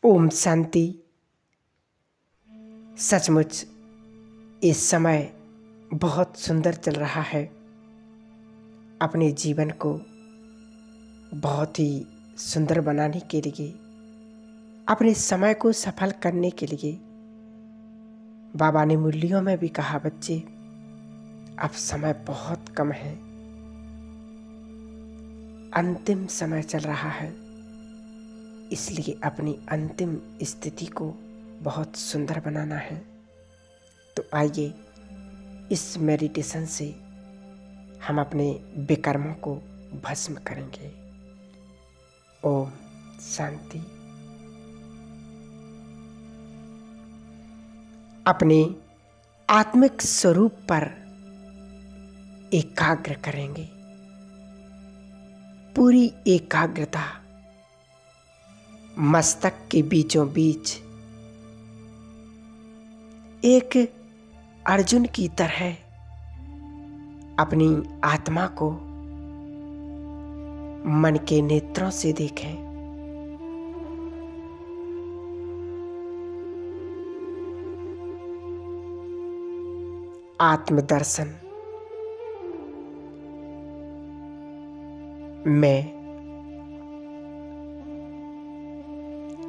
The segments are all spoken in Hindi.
ओम शांति। सचमुच इस समय बहुत सुंदर चल रहा है। अपने जीवन को बहुत ही सुंदर बनाने के लिए, अपने समय को सफल करने के लिए बाबा ने मुरलियों में भी कहा, बच्चे अब समय बहुत कम है, अंतिम समय चल रहा है, इसलिए अपनी अंतिम स्थिति को बहुत सुंदर बनाना है। तो आइए इस मेडिटेशन से हम अपने विकर्मों को भस्म करेंगे। ओम शांति। अपने आत्मिक स्वरूप पर एकाग्र करेंगे। पूरी एकाग्रता मस्तक के बीचों बीच एक अर्जुन की तरह अपनी आत्मा को मन के नेत्रों से देखें। आत्मदर्शन में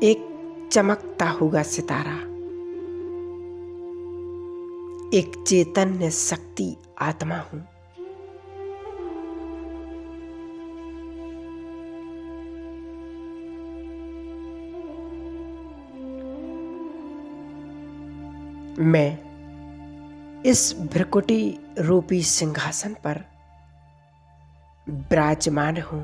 एक चमकता हुआ सितारा, एक चैतन्य शक्ति आत्मा हूं। मैं इस भ्रकुटी रूपी सिंहासन पर विराजमान हूं।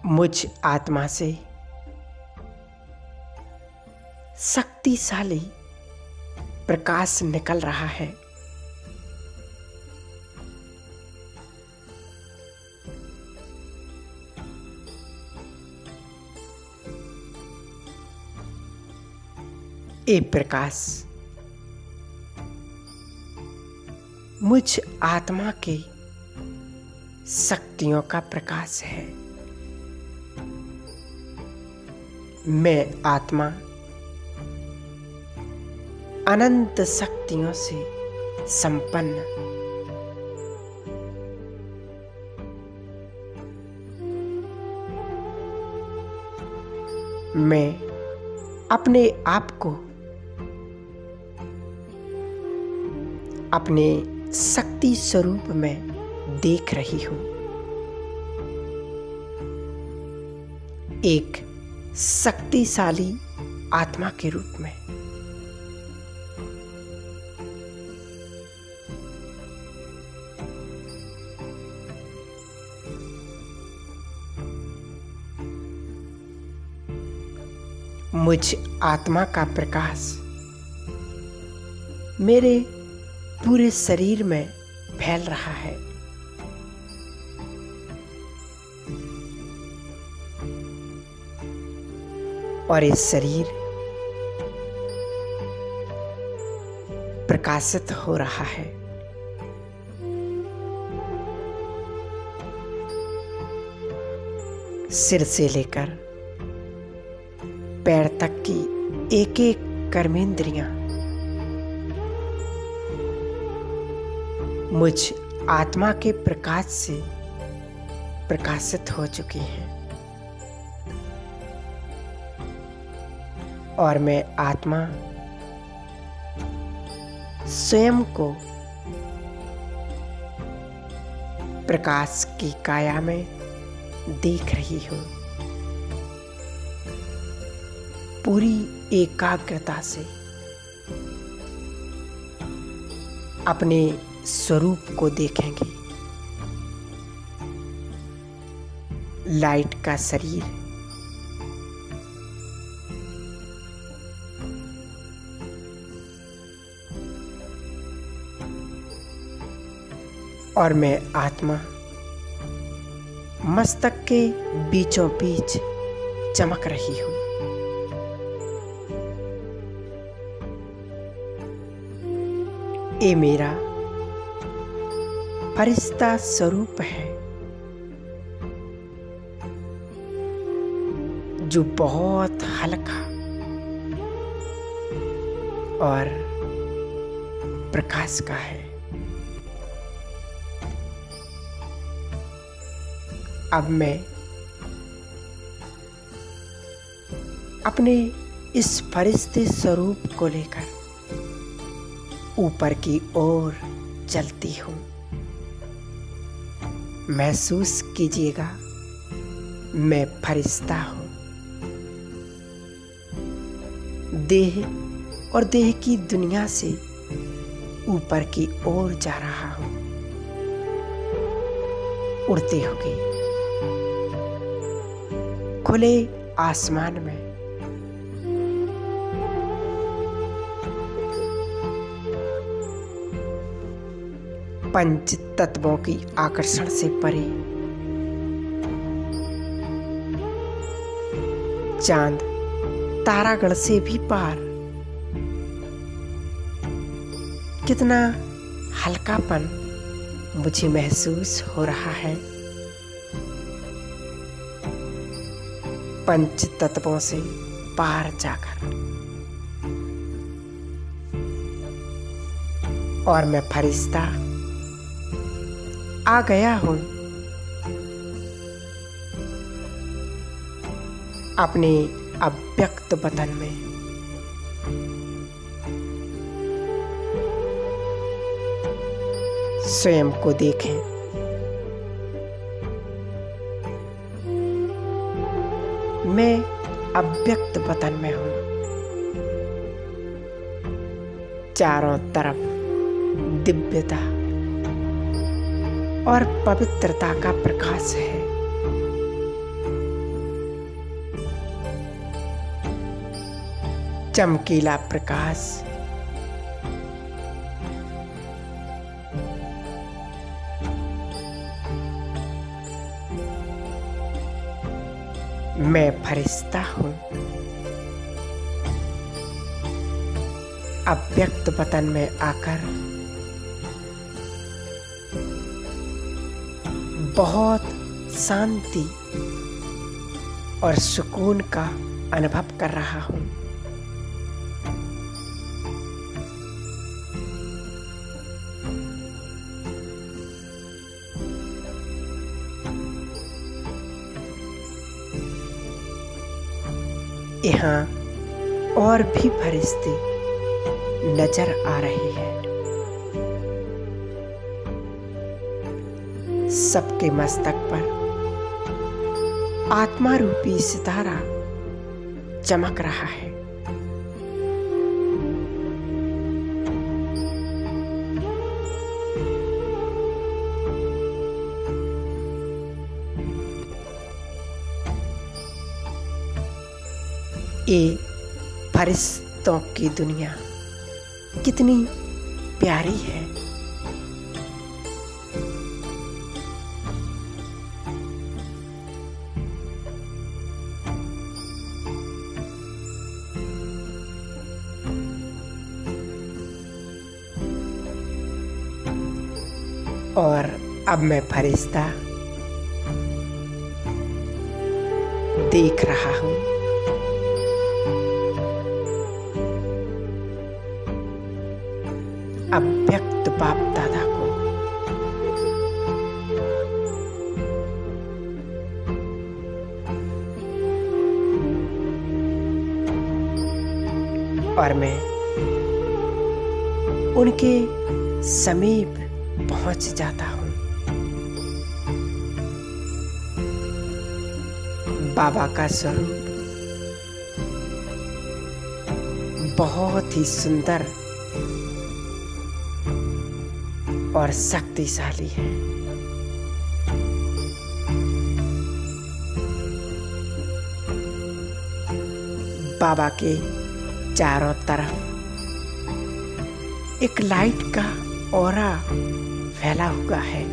मुझ आत्मा से शक्तिशाली प्रकाश निकल रहा है। ये प्रकाश मुझ आत्मा के शक्तियों का प्रकाश है। मैं आत्मा अनंत शक्तियों से संपन्न, मैं अपने आप को अपने शक्ति स्वरूप में देख रही हूं। एक शक्तिशाली आत्मा के रूप में। मुझ आत्मा का प्रकाश मेरे पूरे शरीर में फैल रहा है। और ये शरीर प्रकाशित हो रहा है। सिर से लेकर पैर तक की एक एक कर्मेंद्रियां मुझ आत्मा के प्रकाश से प्रकाशित हो चुकी हैं। और मैं आत्मा स्वयं को प्रकाश की काया में देख रही हूं। पूरी एकाग्रता से अपने स्वरूप को देखेंगे। लाइट का शरीर और मैं आत्मा मस्तक के बीचों बीच चमक रही हूं। ये मेरा फरिश्ता स्वरूप है, जो बहुत हल्का और प्रकाश का है। अब मैं अपने इस फरिश्ते स्वरूप को लेकर ऊपर की ओर चलती हूँ। महसूस कीजिएगा, मैं फरिश्ता हूँ। देह और देह की दुनिया से ऊपर की ओर जा रहा हूँ, उड़ते हुए खुले आसमान में। पंच तत्वों की आकर्षण से परे चांद तारागण से भी पार, कितना हल्कापन मुझे महसूस हो रहा है। पंच तत्वों से पार जाकर और मैं फरिश्ता आ गया हूँ अपने अव्यक्त वतन में। स्वयं को देखें, मैं अव्यक्त वतन में हूँ। चारों तरफ दिव्यता और पवित्रता का प्रकाश है। चमकीला प्रकाश मैं फरिश्ता हूँ। अव्यक्त वतन में आकर बहुत शांति और सुकून का अनुभव कर रहा हूँ। यहाँ और भी फरिश्ते नजर आ रहे हैं। सबके मस्तक पर आत्मा रूपी सितारा चमक रहा है। ये फरिश्तों की दुनिया कितनी प्यारी है। और अब मैं फरिश्ता देख रहा हूँ अव्यक्त बाप दादा को। और मैं उनके समीप पहुंच जाता हूँ। बाबा का स्वरूप बहुत ही सुंदर और शक्तिशाली है। बाबा के चारों तरफ एक लाइट का ऑरा फैला हुआ है।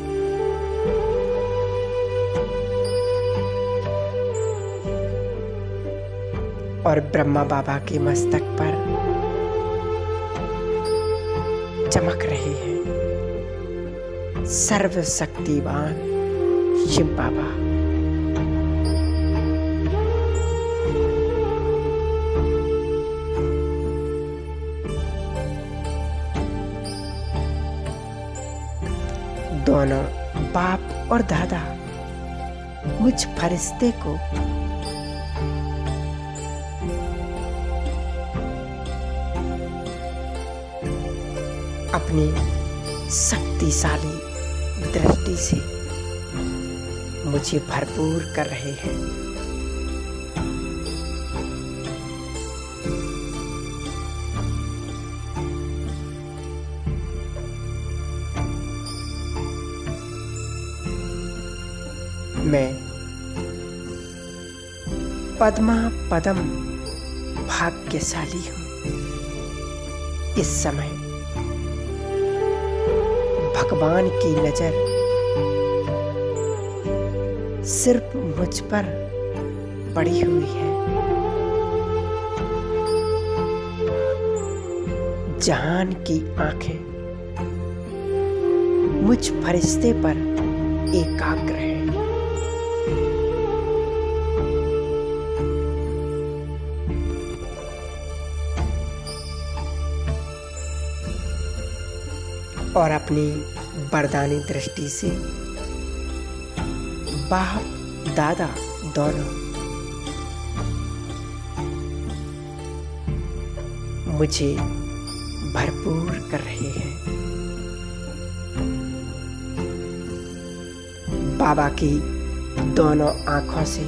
और ब्रह्मा बाबा के मस्तक पर चमक रहे हैं सर्वशक्तिवान शिव बाबा। दोनों बाप और दादा मुझ फरिश्ते को अपनी शक्तिशाली दृष्टि से मुझे भरपूर कर रहे हैं। मैं पद्मा पदम भाग्यशाली हूँ। इस समय भगवान की नजर सिर्फ मुझ पर पड़ी हुई है। जहान की आंखें मुझ फरिश्ते पर एकाग्र है। और अपनी वरदानी दृष्टि से बाप दादा दोनों मुझे भरपूर कर रहे हैं। बाबा की दोनों आंखों से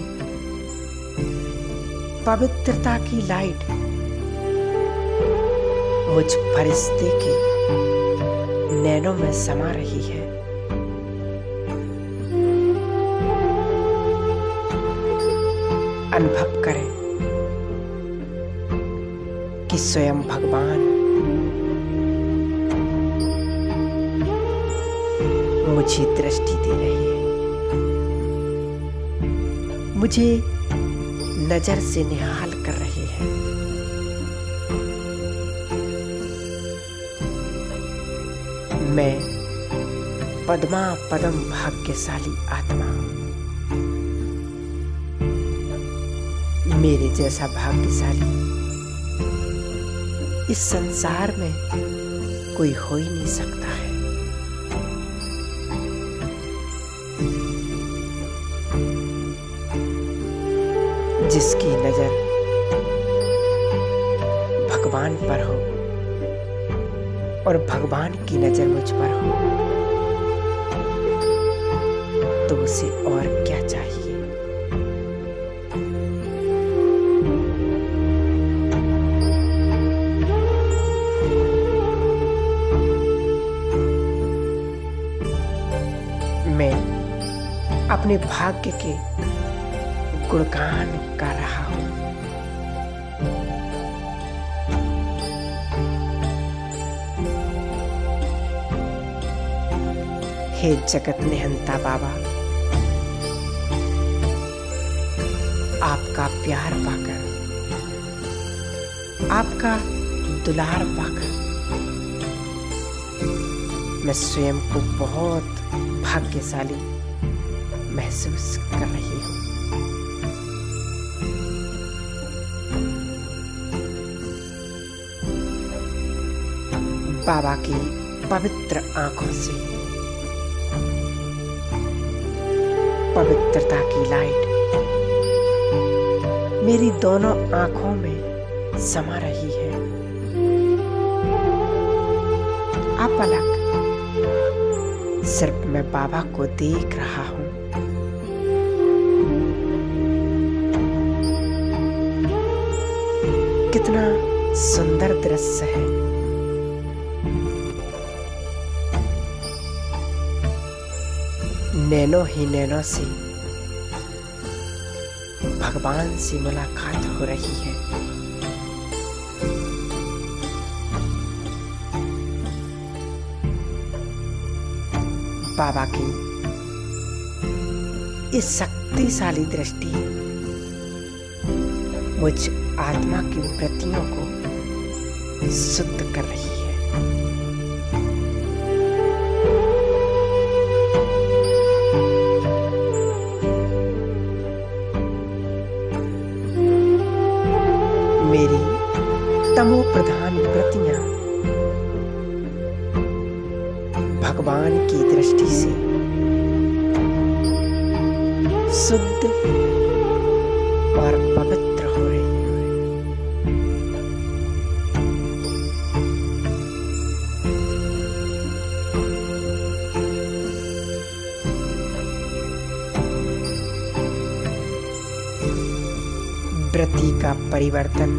पवित्रता की लाइट मुझ फरिश्ते के नैनों में समा रही है। अनुभव करें कि स्वयं भगवान मुझे दृष्टि दे रही है, मुझे नजर से निहाल कर रहे हैं। मैं पद्मा पदम भाग्यशाली आत्मा हूँ। मेरे जैसा भाग्यशाली इस संसार में कोई हो ही नहीं सकता है। जिसकी नजर भगवान पर हो और भगवान की नजर मुझ पर हो तो उसे और क्या चाहिए। मैं अपने भाग्य के गुणगान कर रहा हूं। हे जगत निहंता बाबा, आपका प्यार पाकर, आपका दुलार पाकर मैं स्वयं को बहुत भाग्यशाली महसूस कर रही हूँ। बाबा की पवित्र आंखों से पवित्रता की लाइट मेरी दोनों आंखों में समा रही है। अपलक सिर्फ मैं बाबा को देख रहा हूं। कितना सुंदर दृश्य है। नैनों ही नैनों से भगवान से मुलाकात हो रही है। बाबा की इस शक्तिशाली दृष्टि मुझ आत्मा की वृत्तियों को शुद्ध कर रही है। तमो प्रधान वृत्तियां भगवान की दृष्टि से शुद्ध और पवित्र हो रही है। वृत्ति का परिवर्तन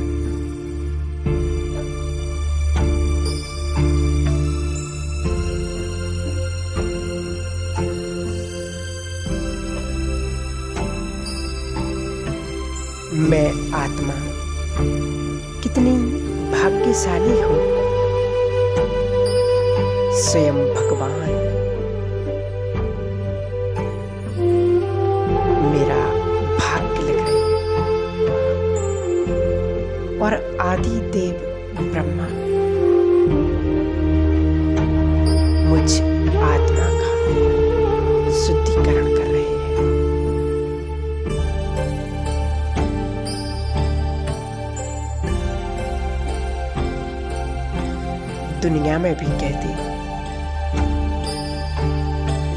मैं आत्मा कितनी भाग्यशाली हूँ। स्वयं भगवान मेरा भाग्य लिख रहे हैं और आदि देव ब्रह्मा मुझ आत्मा का शुद्धिकरण कर रहे हैं। दुनिया में भी कहते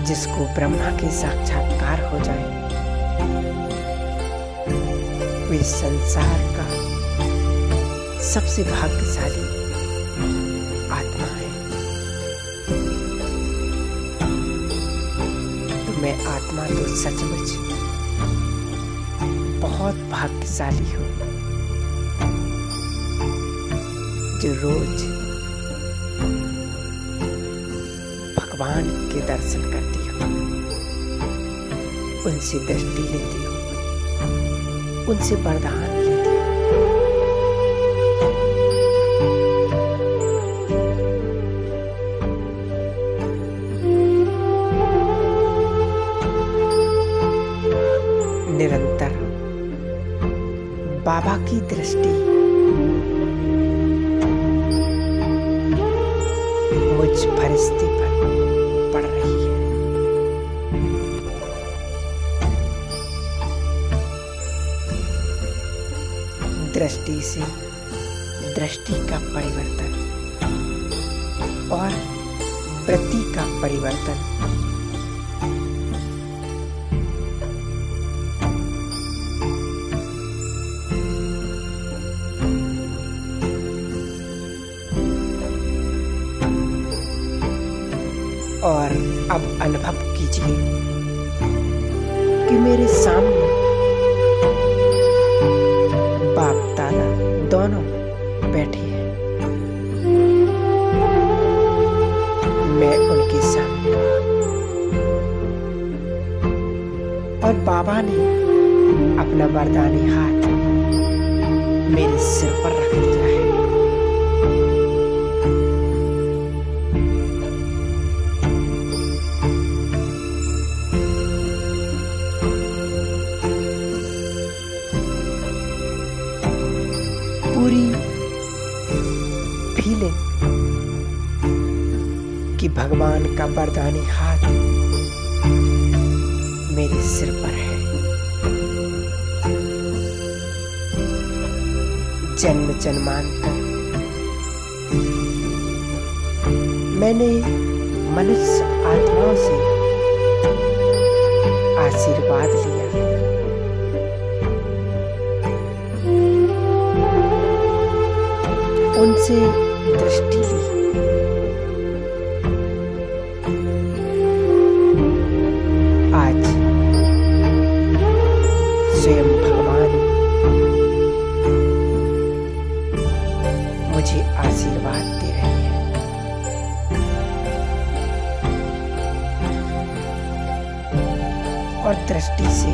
जिसको ब्रह्मा के साक्षात्कार हो जाए वे संसार का सबसे भाग्यशाली आत्मा है। तो मैं आत्मा तो सचमुच बहुत भाग्यशाली हूँ जो रोज भगवान के दर्शन करती हूँ, उनसे दृष्टि लेती हूँ, उनसे वरदान लेती हूँ। निरंतर बाबा की दृष्टि मुझ फरिश्ते पर पड़ रही है। दृष्टि से दृष्टि का परिवर्तन और वृत्ति का परिवर्तन और अब अनुभव कीजिए कि मेरे सामने बाप दादा दोनों बैठे हैं। मैं उनके सामने और बाबा ने अपना वरदानी हाथ मेरे सिर पर रख दिया है। पूरी फीलिंग कि भगवान का वरदानी हाथ मेरे सिर पर है। जन्म जन्मांतर मैंने मनुष्य आत्माओं से आशीर्वाद लिया, उनसे दृष्टि ली, आज स्वयं भगवान मुझे आशीर्वाद दे रहे हैं। और दृष्टि से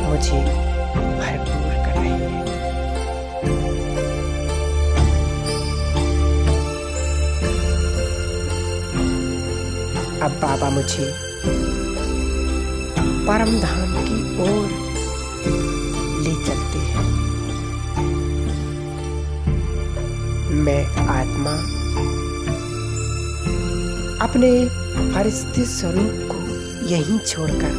मुझे भरपूर कर रही है। अब बाबा मुझे परम धाम की ओर ले चलते हैं। मैं आत्मा अपने फरिश्ते स्वरूप को यहीं छोड़कर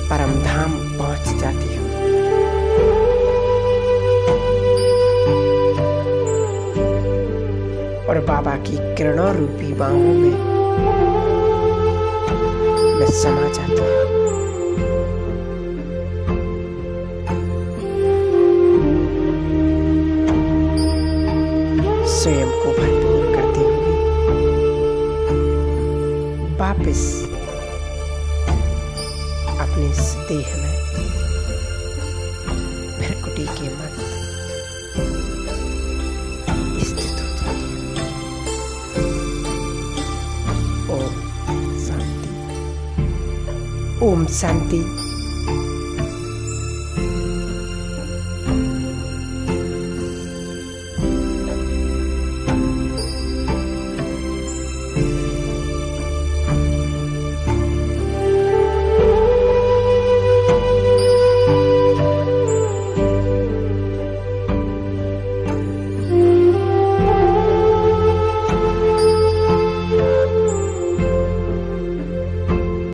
परम धाम जाती हूँ। और बाबा की किरणों रूपी बाहों में मैं समा जाती हूँ। स्वयं को भरपूर करते हुए वापस अपने इस देह में भ्रकुटी के मध्य स्थित हो जाती हूँ। ओम शांति। ओम शांति।